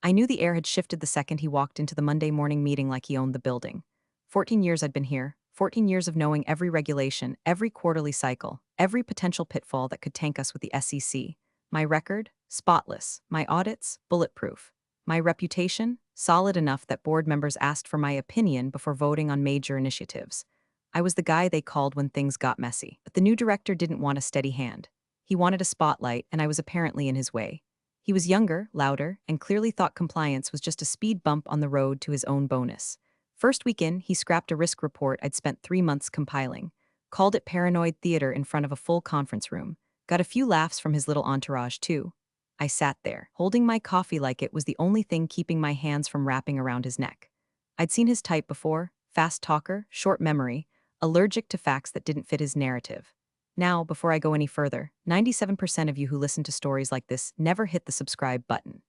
I knew the air had shifted the second he walked into the Monday morning meeting like he owned the building. 14 years I'd been here, 14 years of knowing every regulation, every quarterly cycle, every potential pitfall that could tank us with the SEC. My record? Spotless. My audits? Bulletproof. My reputation? Solid enough that board members asked for my opinion before voting on major initiatives. I was the guy they called when things got messy. But the new director didn't want a steady hand. He wanted a spotlight, and I was apparently in his way. He was younger, louder, and clearly thought compliance was just a speed bump on the road to his own bonus. First week in, he scrapped a risk report I'd spent 3 months compiling, called it paranoid theater in front of a full conference room, got a few laughs from his little entourage too. I sat there, holding my coffee like it was the only thing keeping my hands from wrapping around his neck. I'd seen his type before: fast talker, short memory, allergic to facts that didn't fit his narrative. Now, before I go any further, 97% of you who listen to stories like this never hit the subscribe button.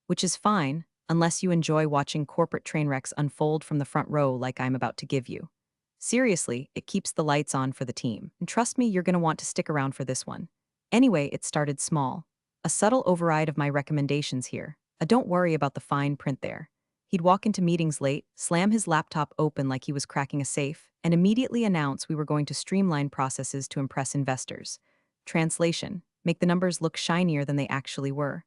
Which is fine, unless you enjoy watching corporate train wrecks unfold from the front row like I'm about to give you. Seriously, it keeps the lights on for the team. And trust me, you're going to want to stick around for this one. Anyway, it started small. A subtle override of my recommendations here. A don't worry about the fine print there. He'd walk into meetings late, slam his laptop open like he was cracking a safe, and immediately announce we were going to streamline processes to impress investors. Translation: make the numbers look shinier than they actually were.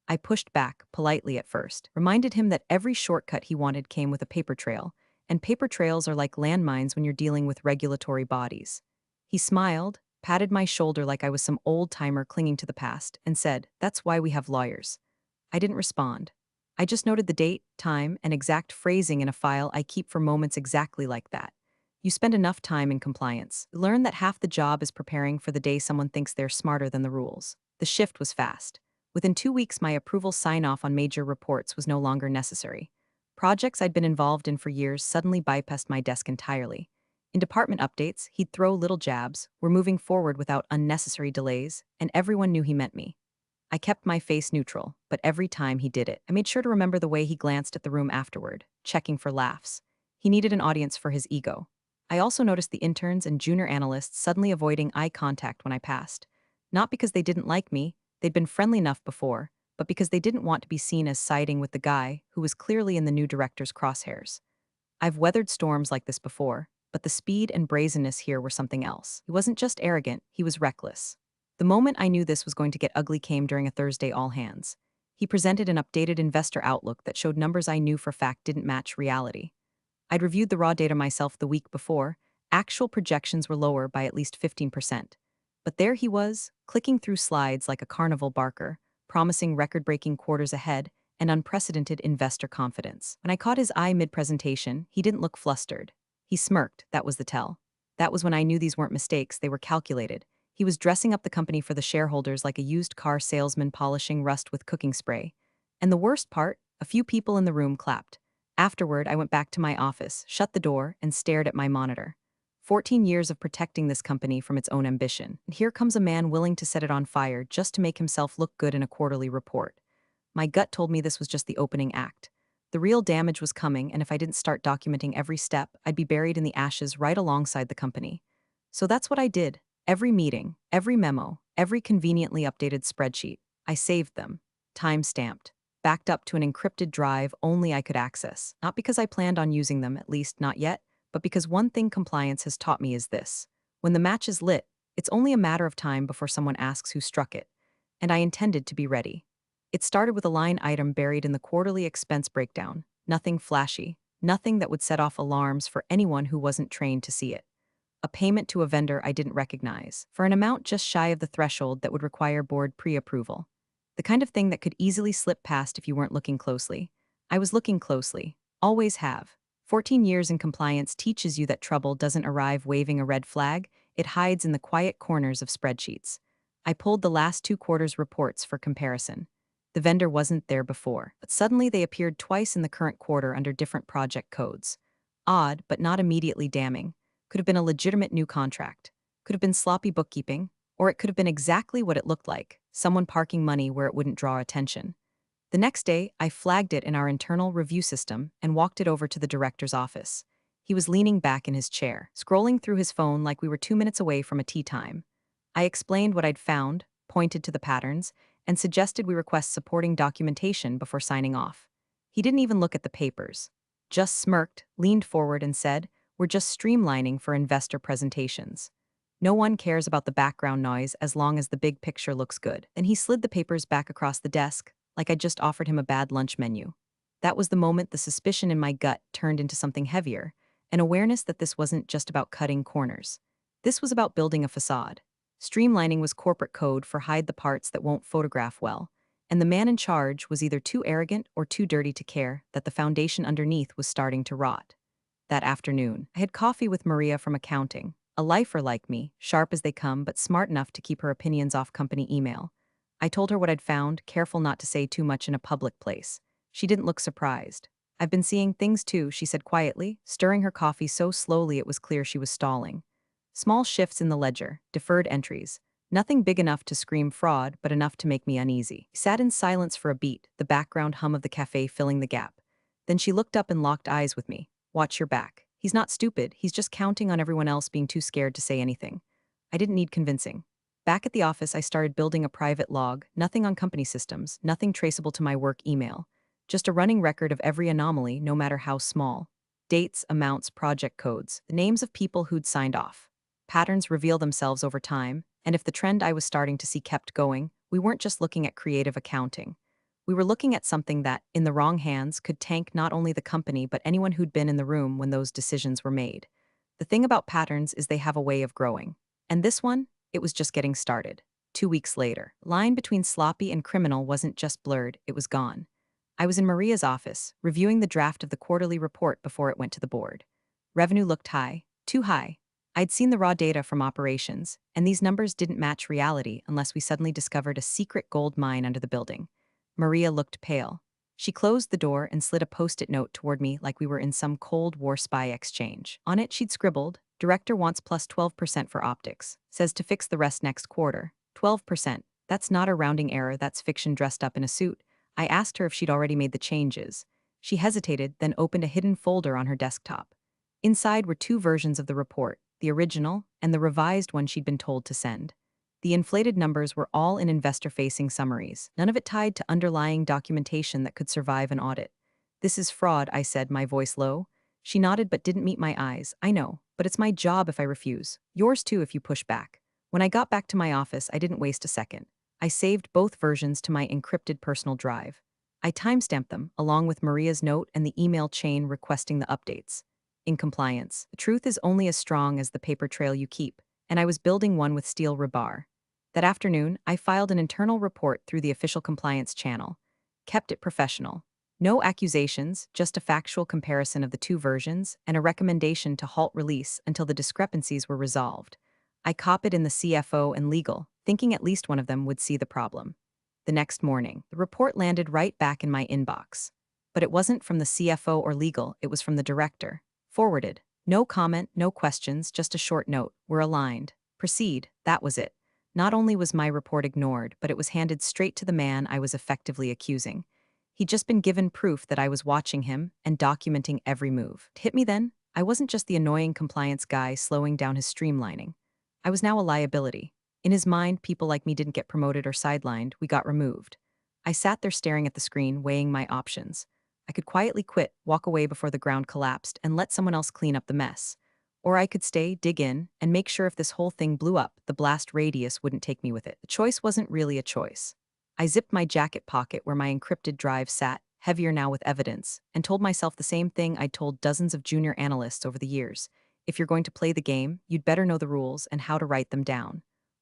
I pushed back, politely at first, reminded him that every shortcut he wanted came with a paper trail, and paper trails are like landmines when you're dealing with regulatory bodies. He smiled, patted my shoulder like I was some old-timer clinging to the past, and said, "That's why we have lawyers." I didn't respond. I just noted the date, time, and exact phrasing in a file I keep for moments exactly like that. You spend enough time in compliance, learn that half the job is preparing for the day someone thinks they're smarter than the rules. The shift was fast. Within 2 weeks, my approval sign-off on major reports was no longer necessary. Projects I'd been involved in for years suddenly bypassed my desk entirely. In department updates, he'd throw little jabs, we're moving forward without unnecessary delays, and everyone knew he meant me. I kept my face neutral, but every time he did it, I made sure to remember the way he glanced at the room afterward, checking for laughs. He needed an audience for his ego. I also noticed the interns and junior analysts suddenly avoiding eye contact when I passed. Not because they didn't like me, they'd been friendly enough before, but because they didn't want to be seen as siding with the guy who was clearly in the new director's crosshairs. I've weathered storms like this before, but the speed and brazenness here were something else. He wasn't just arrogant, he was reckless. The moment I knew this was going to get ugly came during a Thursday all-hands. He presented an updated investor outlook that showed numbers I knew for fact didn't match reality. I'd reviewed the raw data myself the week before. Actual projections were lower by at least 15%. But there he was, clicking through slides like a carnival barker, promising record-breaking quarters ahead and unprecedented investor confidence. When I caught his eye mid-presentation, he didn't look flustered. He smirked, that was the tell. That was when I knew these weren't mistakes, they were calculated. He was dressing up the company for the shareholders like a used car salesman polishing rust with cooking spray. And the worst part, a few people in the room clapped. Afterward, I went back to my office, shut the door, and stared at my monitor. 14 years of protecting this company from its own ambition. And here comes a man willing to set it on fire just to make himself look good in a quarterly report. My gut told me this was just the opening act. The real damage was coming, and if I didn't start documenting every step, I'd be buried in the ashes right alongside the company. So that's what I did. Every meeting, every memo, every conveniently updated spreadsheet, I saved them, time-stamped, backed up to an encrypted drive only I could access. Not because I planned on using them, at least not yet, but because one thing compliance has taught me is this: when the match is lit, it's only a matter of time before someone asks who struck it. And I intended to be ready. It started with a line item buried in the quarterly expense breakdown, nothing flashy, nothing that would set off alarms for anyone who wasn't trained to see it. A payment to a vendor I didn't recognize, for an amount just shy of the threshold that would require board pre-approval. The kind of thing that could easily slip past if you weren't looking closely. I was looking closely. Always have. 14 years in compliance teaches you that trouble doesn't arrive waving a red flag, it hides in the quiet corners of spreadsheets. I pulled the last 2 quarters reports for comparison. The vendor wasn't there before, but suddenly they appeared twice in the current quarter under different project codes. Odd, but not immediately damning. Could have been a legitimate new contract. Could have been sloppy bookkeeping, or it could have been exactly what it looked like: someone parking money where it wouldn't draw attention. The next day, I flagged it in our internal review system and walked it over to the director's office. He was leaning back in his chair, scrolling through his phone like we were 2 minutes away from a tea time. I explained what I'd found, pointed to the patterns, and suggested we request supporting documentation before signing off. He didn't even look at the papers. Just smirked, leaned forward, and said, "We're just streamlining for investor presentations. No one cares about the background noise as long as the big picture looks good." Then he slid the papers back across the desk, like I'd just offered him a bad lunch menu. That was the moment the suspicion in my gut turned into something heavier, an awareness that this wasn't just about cutting corners. This was about building a facade. Streamlining was corporate code for hide the parts that won't photograph well, and the man in charge was either too arrogant or too dirty to care that the foundation underneath was starting to rot. That afternoon, I had coffee with Maria from accounting, a lifer like me, sharp as they come but smart enough to keep her opinions off company email. I told her what I'd found, careful not to say too much in a public place. She didn't look surprised. "I've been seeing things too," she said quietly, stirring her coffee so slowly it was clear she was stalling. Small shifts in the ledger, deferred entries. Nothing big enough to scream fraud, but enough to make me uneasy. I sat in silence for a beat, the background hum of the cafe filling the gap. Then she looked up and locked eyes with me. "Watch your back. He's not stupid, he's just counting on everyone else being too scared to say anything." I didn't need convincing. Back at the office, I started building a private log, nothing on company systems, nothing traceable to my work email. Just a running record of every anomaly, no matter how small. Dates, amounts, project codes, the names of people who'd signed off. Patterns reveal themselves over time, and if the trend I was starting to see kept going, we weren't just looking at creative accounting. We were looking at something that, in the wrong hands, could tank not only the company but anyone who'd been in the room when those decisions were made. The thing about patterns is they have a way of growing. And this one, it was just getting started. 2 weeks later, line between sloppy and criminal wasn't just blurred, it was gone. I was in Maria's office, reviewing the draft of the quarterly report before it went to the board. Revenue looked high, too high. I'd seen the raw data from operations, and these numbers didn't match reality unless we suddenly discovered a secret gold mine under the building. Maria looked pale. She closed the door and slid a post-it note toward me like we were in some Cold War spy exchange. On it, she'd scribbled, "Director wants plus 12% for optics. Says to fix the rest next quarter." 12%. That's not a rounding error, that's fiction dressed up in a suit. I asked her if she'd already made the changes. She hesitated, then opened a hidden folder on her desktop. Inside were two versions of the report, the original and the revised one she'd been told to send. The inflated numbers were all in investor-facing summaries, none of it tied to underlying documentation that could survive an audit. "This is fraud," I said, my voice low. She nodded but didn't meet my eyes. "I know, but it's my job if I refuse. Yours too if you push back." When I got back to my office, I didn't waste a second. I saved both versions to my encrypted personal drive. I timestamped them, along with Maria's note and the email chain requesting the updates. In compliance, the truth is only as strong as the paper trail you keep, and I was building one with steel rebar. That afternoon, I filed an internal report through the official compliance channel. Kept it professional. No accusations, just a factual comparison of the two versions and a recommendation to halt release until the discrepancies were resolved. I copied in the CFO and legal, thinking at least one of them would see the problem. The next morning, the report landed right back in my inbox. But it wasn't from the CFO or legal, it was from the director. Forwarded. No comment, no questions, just a short note. "We're aligned. Proceed." That was it. Not only was my report ignored, but it was handed straight to the man I was effectively accusing. He'd just been given proof that I was watching him and documenting every move. It hit me then. I wasn't just the annoying compliance guy slowing down his streamlining. I was now a liability. In his mind, people like me didn't get promoted or sidelined, we got removed. I sat there staring at the screen, weighing my options. I could quietly quit, walk away before the ground collapsed, and let someone else clean up the mess. Or I could stay, dig in, and make sure if this whole thing blew up, the blast radius wouldn't take me with it. The choice wasn't really a choice. I zipped my jacket pocket where my encrypted drive sat, heavier now with evidence, and told myself the same thing I'd told dozens of junior analysts over the years. If you're going to play the game, you'd better know the rules and how to write them down.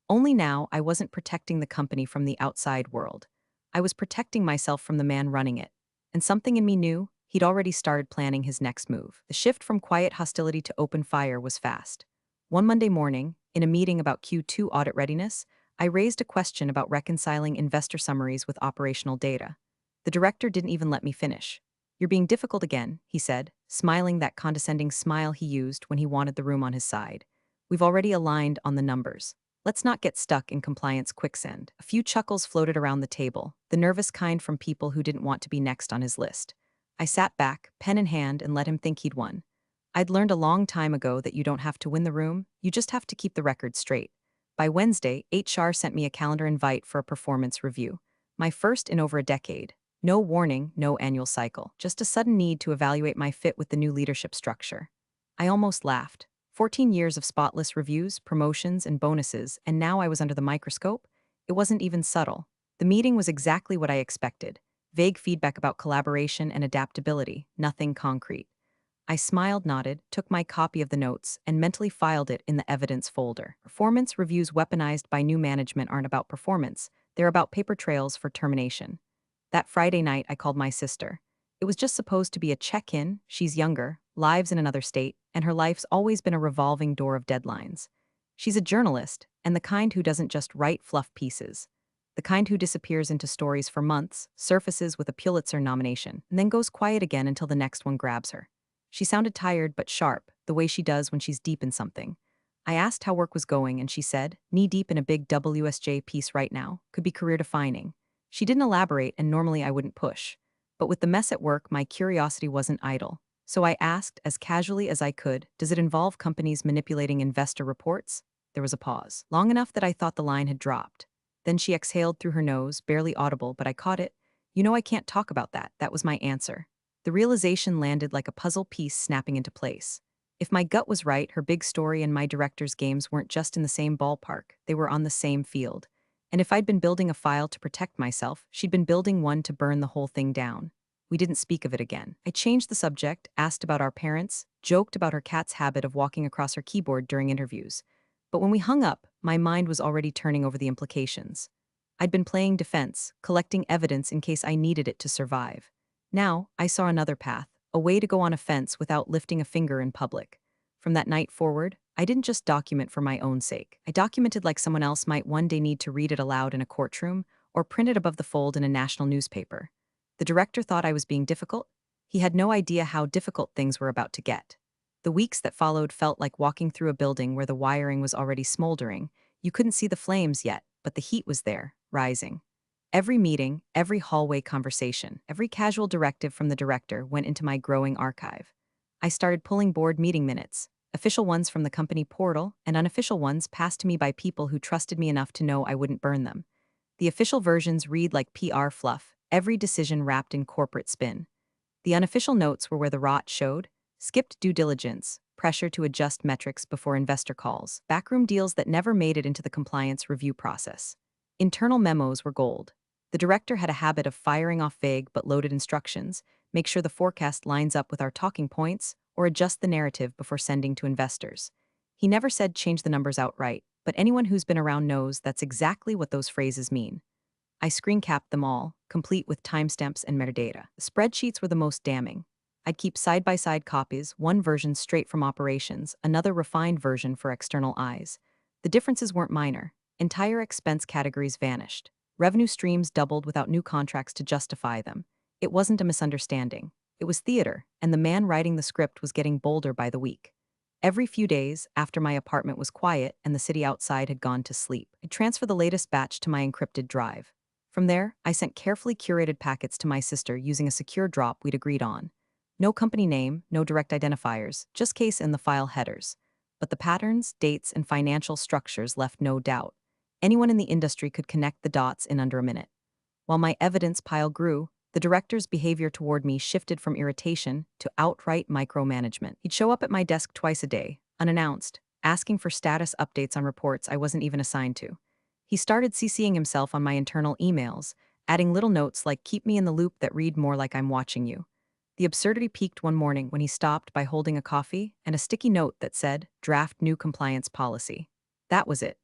Only now, I wasn't protecting the company from the outside world. I was protecting myself from the man running it. And something in me knew he'd already started planning his next move. The shift from quiet hostility to open fire was fast. One Monday morning, in a meeting about Q2 audit readiness, I raised a question about reconciling investor summaries with operational data. The director didn't even let me finish. "You're being difficult again," he said, smiling that condescending smile he used when he wanted the room on his side. "We've already aligned on the numbers. Let's not get stuck in compliance quicksand." A few chuckles floated around the table, the nervous kind from people who didn't want to be next on his list. I sat back, pen in hand, and let him think he'd won. I'd learned a long time ago that you don't have to win the room, you just have to keep the record straight. By Wednesday, HR sent me a calendar invite for a performance review. My first in over a decade. No warning, no annual cycle, just a sudden need to evaluate my fit with the new leadership structure. I almost laughed. 14 years of spotless reviews, promotions, and bonuses, and now I was under the microscope? It wasn't even subtle. The meeting was exactly what I expected. Vague feedback about collaboration and adaptability, nothing concrete. I smiled, nodded, took my copy of the notes, and mentally filed it in the evidence folder. Performance reviews weaponized by new management aren't about performance, they're about paper trails for termination. That Friday night, I called my sister. It was just supposed to be a check in. She's younger, lives in another state, and her life's always been a revolving door of deadlines. She's a journalist, and the kind who doesn't just write fluff pieces. The kind who disappears into stories for months, surfaces with a Pulitzer nomination, and then goes quiet again until the next one grabs her. She sounded tired but sharp, the way she does when she's deep in something. I asked how work was going, and she said, knee deep in a big WSJ piece right now, could be career defining. She didn't elaborate, and normally I wouldn't push. But with the mess at work, my curiosity wasn't idle. So I asked, as casually as I could, does it involve companies manipulating investor reports? There was a pause, long enough that I thought the line had dropped. Then she exhaled through her nose, barely audible, but I caught it. You know I can't talk about that, that was my answer. The realization landed like a puzzle piece snapping into place. If my gut was right, her big story and my director's games weren't just in the same ballpark, they were on the same field. And if I'd been building a file to protect myself, she'd been building one to burn the whole thing down. We didn't speak of it again. I changed the subject, asked about our parents, joked about her cat's habit of walking across her keyboard during interviews. But when we hung up, my mind was already turning over the implications. I'd been playing defense, collecting evidence in case I needed it to survive. Now, I saw another path, a way to go on a fence without lifting a finger in public. From that night forward, I didn't just document for my own sake. I documented like someone else might one day need to read it aloud in a courtroom or print it above the fold in a national newspaper. The director thought I was being difficult. He had no idea how difficult things were about to get. The weeks that followed felt like walking through a building where the wiring was already smoldering. You couldn't see the flames yet, but the heat was there, rising. Every meeting, every hallway conversation, every casual directive from the director went into my growing archive. I started pulling board meeting minutes, official ones from the company portal and unofficial ones passed to me by people who trusted me enough to know I wouldn't burn them. The official versions read like PR fluff, every decision wrapped in corporate spin. The unofficial notes were where the rot showed: skipped due diligence, pressure to adjust metrics before investor calls, backroom deals that never made it into the compliance review process. Internal memos were gold. The director had a habit of firing off vague but loaded instructions: make sure the forecast lines up with our talking points, or adjust the narrative before sending to investors. He never said change the numbers outright, but anyone who's been around knows that's exactly what those phrases mean. I screen capped them all, complete with timestamps and metadata. The spreadsheets were the most damning. I'd keep side-by-side copies, one version straight from operations, another refined version for external eyes. The differences weren't minor. Entire expense categories vanished. Revenue streams doubled without new contracts to justify them. It wasn't a misunderstanding. It was theater, and the man writing the script was getting bolder by the week. Every few days, after my apartment was quiet and the city outside had gone to sleep, I'd transfer the latest batch to my encrypted drive. From there, I sent carefully curated packets to my sister using a secure drop we'd agreed on. No company name, no direct identifiers, just case in the file headers. But the patterns, dates, and financial structures left no doubt. Anyone in the industry could connect the dots in under a minute. While my evidence pile grew, the director's behavior toward me shifted from irritation to outright micromanagement. He'd show up at my desk twice a day, unannounced, asking for status updates on reports I wasn't even assigned to. He started CCing himself on my internal emails, adding little notes like keep me in the loop that read more like I'm watching you. The absurdity peaked one morning when he stopped by holding a coffee and a sticky note that said, draft new compliance policy. That was it.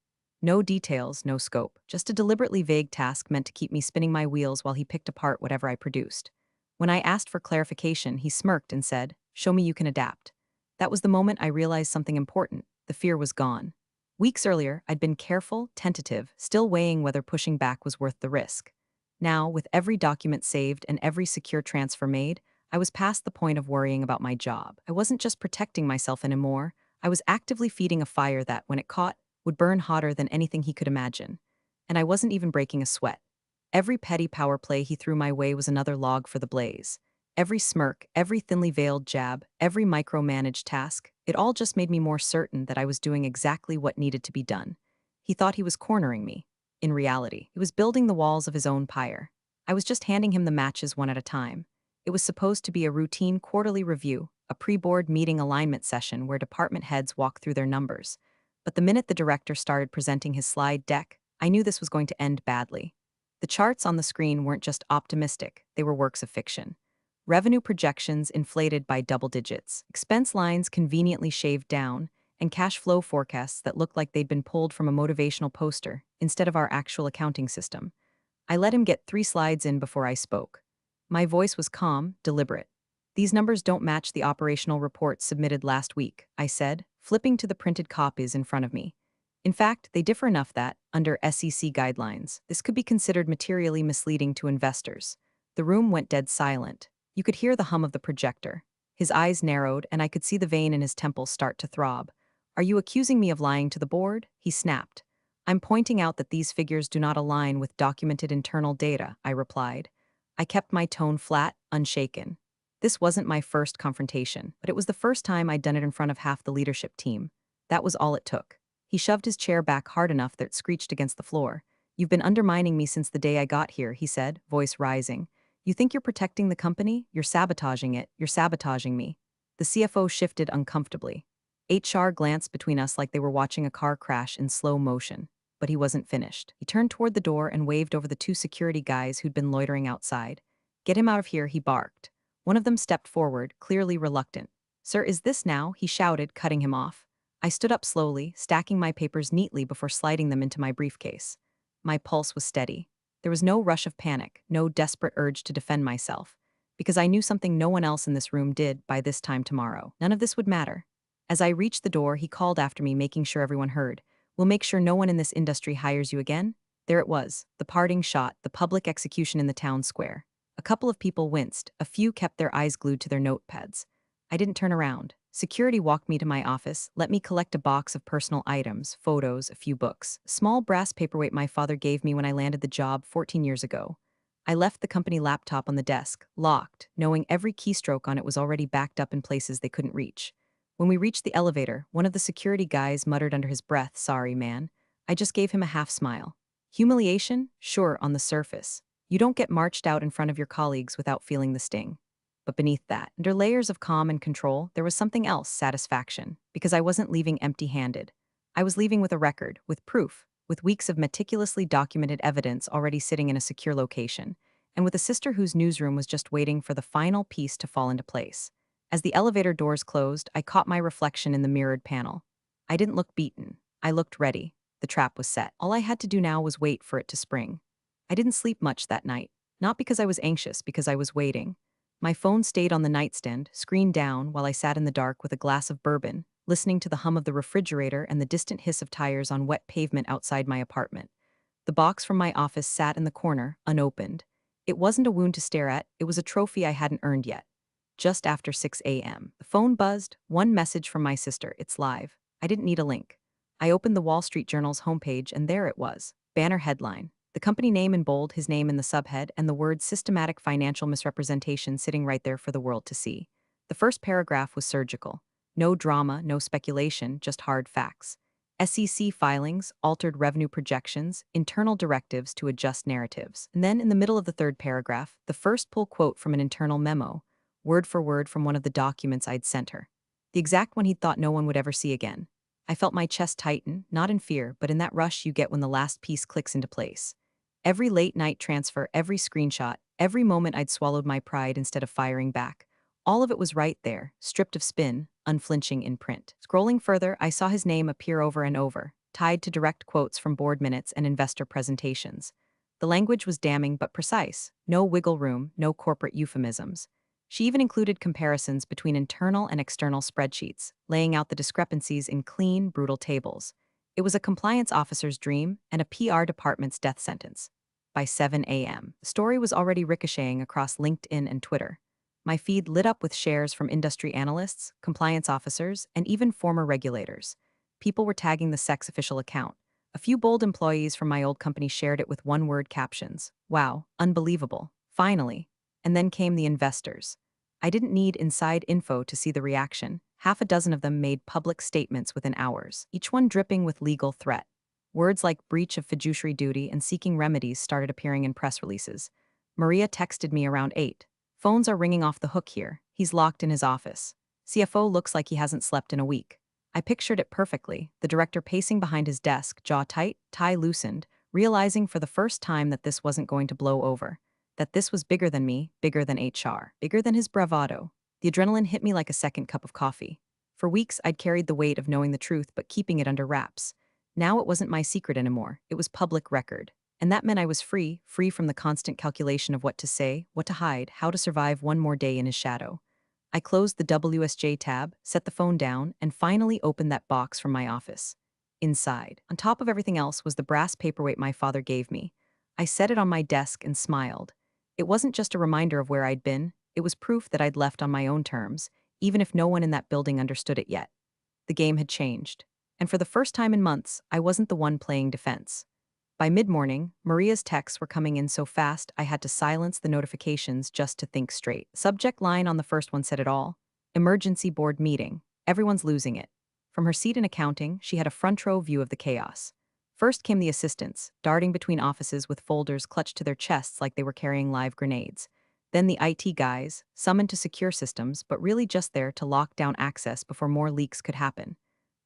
No details, no scope, just a deliberately vague task meant to keep me spinning my wheels while he picked apart whatever I produced. When I asked for clarification, he smirked and said, show me you can adapt. That was the moment I realized something important. The fear was gone. Weeks earlier, I'd been careful, tentative, still weighing whether pushing back was worth the risk. Now, with every document saved and every secure transfer made, I was past the point of worrying about my job. I wasn't just protecting myself anymore, I was actively feeding a fire that, when it caught, would burn hotter than anything he could imagine. And I wasn't even breaking a sweat. Every petty power play he threw my way was another log for the blaze. Every smirk, every thinly veiled jab, every micromanaged task, it all just made me more certain that I was doing exactly what needed to be done. He thought he was cornering me. In reality, he was building the walls of his own pyre. I was just handing him the matches one at a time. It was supposed to be a routine quarterly review, a pre-board meeting alignment session where department heads walk through their numbers. But the minute the director started presenting his slide deck, I knew this was going to end badly. The charts on the screen weren't just optimistic, they were works of fiction. Revenue projections inflated by double digits, expense lines conveniently shaved down, and cash flow forecasts that looked like they'd been pulled from a motivational poster instead of our actual accounting system. I let him get 3 slides in before I spoke. My voice was calm, deliberate. These numbers don't match the operational reports submitted last week, I said, flipping to the printed copies in front of me. In fact, they differ enough that, under SEC guidelines, this could be considered materially misleading to investors. The room went dead silent. You could hear the hum of the projector. His eyes narrowed, and I could see the vein in his temples start to throb. "Are you accusing me of lying to the board?" he snapped. "I'm pointing out that these figures do not align with documented internal data," I replied. I kept my tone flat, unshaken. This wasn't my first confrontation, but it was the first time I'd done it in front of half the leadership team. That was all it took. He shoved his chair back hard enough that it screeched against the floor. "You've been undermining me since the day I got here," he said, voice rising. "You think you're protecting the company? You're sabotaging it. You're sabotaging me." The CFO shifted uncomfortably. HR glanced between us like they were watching a car crash in slow motion. But he wasn't finished. He turned toward the door and waved over the 2 security guys who'd been loitering outside. "Get him out of here," he barked. One of them stepped forward, clearly reluctant. "Sir, is this now?" he shouted, cutting him off. I stood up slowly, stacking my papers neatly before sliding them into my briefcase. My pulse was steady. There was no rush of panic, no desperate urge to defend myself, because I knew something no one else in this room did by this time tomorrow. None of this would matter. As I reached the door, he called after me, making sure everyone heard. "We'll make sure no one in this industry hires you again." There it was, the parting shot, the public execution in the town square. A couple of people winced, a few kept their eyes glued to their notepads. I didn't turn around. Security walked me to my office, let me collect a box of personal items, photos, a few books, a small brass paperweight my father gave me when I landed the job 14 years ago. I left the company laptop on the desk, locked, knowing every keystroke on it was already backed up in places they couldn't reach. When we reached the elevator, one of the security guys muttered under his breath, "Sorry, man." I just gave him a half smile. Humiliation? Sure, on the surface. You don't get marched out in front of your colleagues without feeling the sting. But beneath that, under layers of calm and control, there was something else, satisfaction, because I wasn't leaving empty-handed. I was leaving with a record, with proof, with weeks of meticulously documented evidence already sitting in a secure location, and with a sister whose newsroom was just waiting for the final piece to fall into place. As the elevator doors closed, I caught my reflection in the mirrored panel. I didn't look beaten. I looked ready. The trap was set. All I had to do now was wait for it to spring. I didn't sleep much that night. Not because I was anxious, because I was waiting. My phone stayed on the nightstand, screen down, while I sat in the dark with a glass of bourbon, listening to the hum of the refrigerator and the distant hiss of tires on wet pavement outside my apartment. The box from my office sat in the corner, unopened. It wasn't a wound to stare at, it was a trophy I hadn't earned yet. Just after 6 a.m., the phone buzzed, one message from my sister, "It's live." I didn't need a link. I opened the Wall Street Journal's homepage and there it was. Banner headline. The company name in bold, his name in the subhead, and the word "systematic financial misrepresentation" sitting right there for the world to see. The first paragraph was surgical. No drama, no speculation, just hard facts. SEC filings, altered revenue projections, internal directives to adjust narratives. And then in the middle of the third paragraph, the first pull quote from an internal memo, word for word from one of the documents I'd sent her. The exact one he'd thought no one would ever see again. I felt my chest tighten, not in fear, but in that rush you get when the last piece clicks into place. Every late-night transfer, every screenshot, every moment I'd swallowed my pride instead of firing back. All of it was right there, stripped of spin, unflinching in print. Scrolling further, I saw his name appear over and over, tied to direct quotes from board minutes and investor presentations. The language was damning but precise. No wiggle room, no corporate euphemisms. She even included comparisons between internal and external spreadsheets, laying out the discrepancies in clean, brutal tables. It was a compliance officer's dream and a PR department's death sentence. By 7 a.m., the story was already ricocheting across LinkedIn and Twitter. My feed lit up with shares from industry analysts, compliance officers, and even former regulators. People were tagging the SEC's official account. A few bold employees from my old company shared it with one-word captions. "Wow, unbelievable, finally." And then came the investors. I didn't need inside info to see the reaction. Half a dozen of them made public statements within hours, each one dripping with legal threat. Words like breach of fiduciary duty and seeking remedies started appearing in press releases. Maria texted me around 8. Phones are ringing off the hook here. He's locked in his office. CFO looks like he hasn't slept in a week. I pictured it perfectly, the director pacing behind his desk, jaw tight, tie loosened, realizing for the first time that this wasn't going to blow over. That this was bigger than me, bigger than HR, bigger than his bravado. The adrenaline hit me like a second cup of coffee. For weeks, I'd carried the weight of knowing the truth but keeping it under wraps. Now it wasn't my secret anymore, it was public record. And that meant I was free from the constant calculation of what to say, what to hide, how to survive one more day in his shadow. I closed the WSJ tab, set the phone down, and finally opened that box from my office. Inside, on top of everything else, was the brass paperweight my father gave me. I set it on my desk and smiled. It wasn't just a reminder of where I'd been, it was proof that I'd left on my own terms, even if no one in that building understood it yet. The game had changed. And for the first time in months, I wasn't the one playing defense. By mid-morning, Maria's texts were coming in so fast I had to silence the notifications just to think straight. Subject line on the first one said it all. Emergency board meeting. Everyone's losing it. From her seat in accounting, she had a front-row view of the chaos. First came the assistants, darting between offices with folders clutched to their chests like they were carrying live grenades. Then the IT guys, summoned to secure systems but really just there to lock down access before more leaks could happen.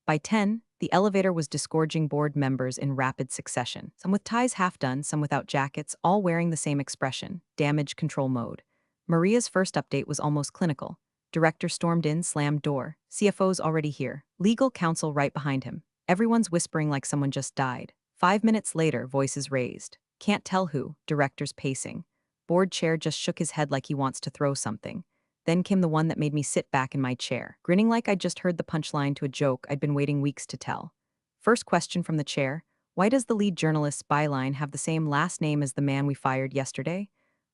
By 10, the elevator was disgorging board members in rapid succession, some with ties half done, some without jackets, all wearing the same expression, damage control mode. Maria's first update was almost clinical. Director stormed in, slammed door. CFO's already here. Legal counsel right behind him. Everyone's whispering like someone just died. 5 minutes later, voices raised. Can't tell who, director's pacing. Board chair just shook his head like he wants to throw something. Then came the one that made me sit back in my chair, grinning like I'd just heard the punchline to a joke I'd been waiting weeks to tell. First question from the chair: why does the lead journalist's byline have the same last name as the man we fired yesterday?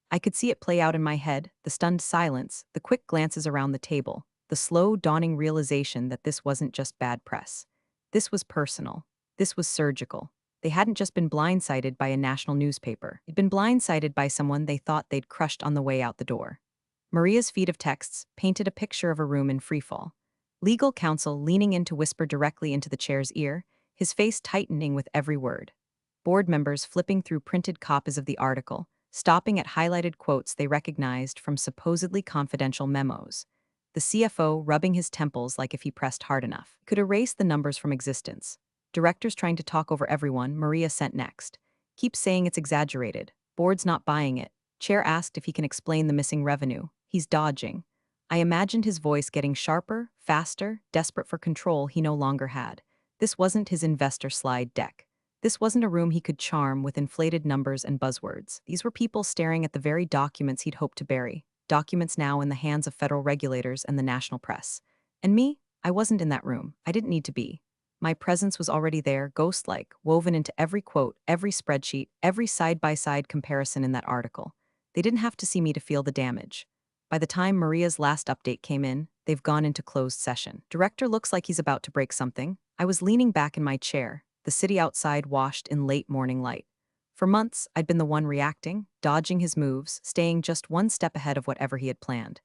I could see it play out in my head, the stunned silence, the quick glances around the table, the slow, dawning realization that this wasn't just bad press. This was personal. This was surgical. They hadn't just been blindsided by a national newspaper. They'd been blindsided by someone they thought they'd crushed on the way out the door. Maria's feed of texts painted a picture of a room in freefall. Legal counsel leaning in to whisper directly into the chair's ear, his face tightening with every word. Board members flipping through printed copies of the article, stopping at highlighted quotes they recognized from supposedly confidential memos. The CFO rubbing his temples like if he pressed hard enough could erase the numbers from existence. Directors trying to talk over everyone, Maria sent next. Keep saying it's exaggerated. Board's not buying it. Chair asked if he can explain the missing revenue. He's dodging. I imagined his voice getting sharper, faster, desperate for control he no longer had. This wasn't his investor slide deck. This wasn't a room he could charm with inflated numbers and buzzwords. These were people staring at the very documents he'd hoped to bury. Documents now in the hands of federal regulators and the national press. And me? I wasn't in that room. I didn't need to be. My presence was already there, ghost-like, woven into every quote, every spreadsheet, every side-by-side comparison in that article. They didn't have to see me to feel the damage. By the time Maria's last update came in, they've gone into closed session. Director looks like he's about to break something. I was leaning back in my chair, the city outside washed in late morning light. For months, I'd been the one reacting, dodging his moves, staying just one step ahead of whatever he had planned.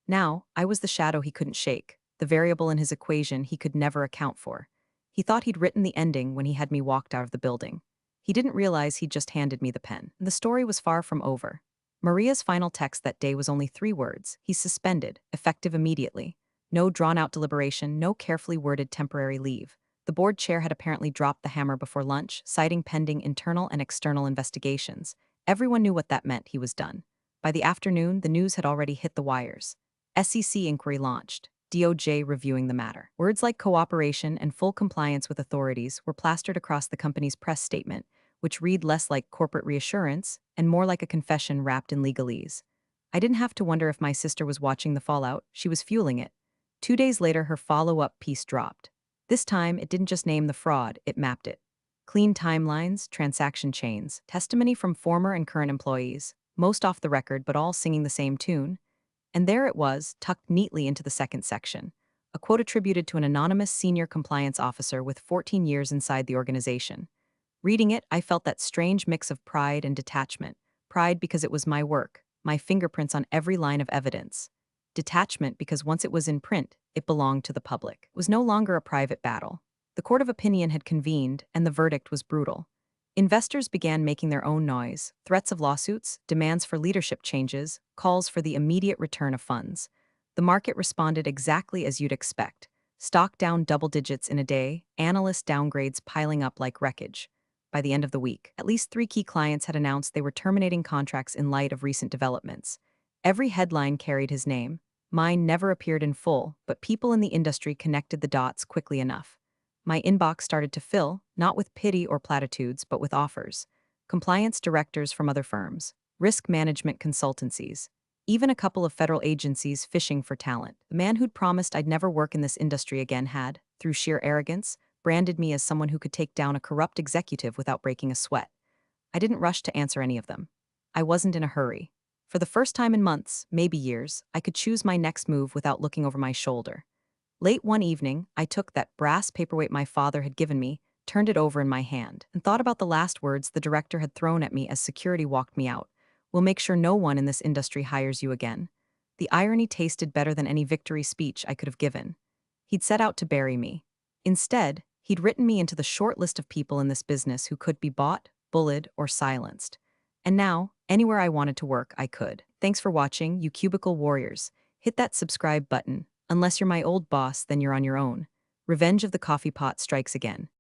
Now, I was the shadow he couldn't shake, the variable in his equation he could never account for. He thought he'd written the ending when he had me walked out of the building. He didn't realize he'd just handed me the pen. The story was far from over. Maria's final text that day was only 3 words. He's suspended, effective immediately. No drawn-out deliberation, no carefully worded temporary leave. The board chair had apparently dropped the hammer before lunch, citing pending internal and external investigations. Everyone knew what that meant. He was done. By the afternoon, the news had already hit the wires. SEC inquiry launched. DOJ reviewing the matter. Words like cooperation and full compliance with authorities were plastered across the company's press statement, which read less like corporate reassurance and more like a confession wrapped in legalese. I didn't have to wonder if my sister was watching the fallout. She was fueling it. 2 days later, her follow-up piece dropped. This time, it didn't just name the fraud, it mapped it. Clean timelines, transaction chains, testimony from former and current employees, most off the record but all singing the same tune. And there it was, tucked neatly into the second section. A quote attributed to an anonymous senior compliance officer with 14 years inside the organization. Reading it, I felt that strange mix of pride and detachment. Pride because it was my work, my fingerprints on every line of evidence. Detachment because once it was in print, it belonged to the public. It was no longer a private battle. The court of opinion had convened, and the verdict was brutal. Investors began making their own noise: threats of lawsuits, demands for leadership changes, calls for the immediate return of funds. The market responded exactly as you'd expect. Stock down double digits in a day, analyst downgrades piling up like wreckage. By the end of the week, at least 3 key clients had announced they were terminating contracts in light of recent developments. Every headline carried his name. Mine never appeared in full, but people in the industry connected the dots quickly enough. My inbox started to fill, not with pity or platitudes, but with offers. Compliance directors from other firms, risk management consultancies, even a couple of federal agencies fishing for talent. The man who'd promised I'd never work in this industry again had, through sheer arrogance, branded me as someone who could take down a corrupt executive without breaking a sweat. I didn't rush to answer any of them. I wasn't in a hurry. For the first time in months, maybe years, I could choose my next move without looking over my shoulder. Late one evening, I took that brass paperweight my father had given me, turned it over in my hand, and thought about the last words the director had thrown at me as security walked me out. "We'll make sure no one in this industry hires you again." The irony tasted better than any victory speech I could have given. He'd set out to bury me. Instead, he'd written me into the short list of people in this business who could be bought, bullied, or silenced. And now, anywhere I wanted to work, I could. Thanks for watching, you cubicle warriors. Hit that subscribe button. Unless you're my old boss, then you're on your own. Revenge of the coffee pot strikes again.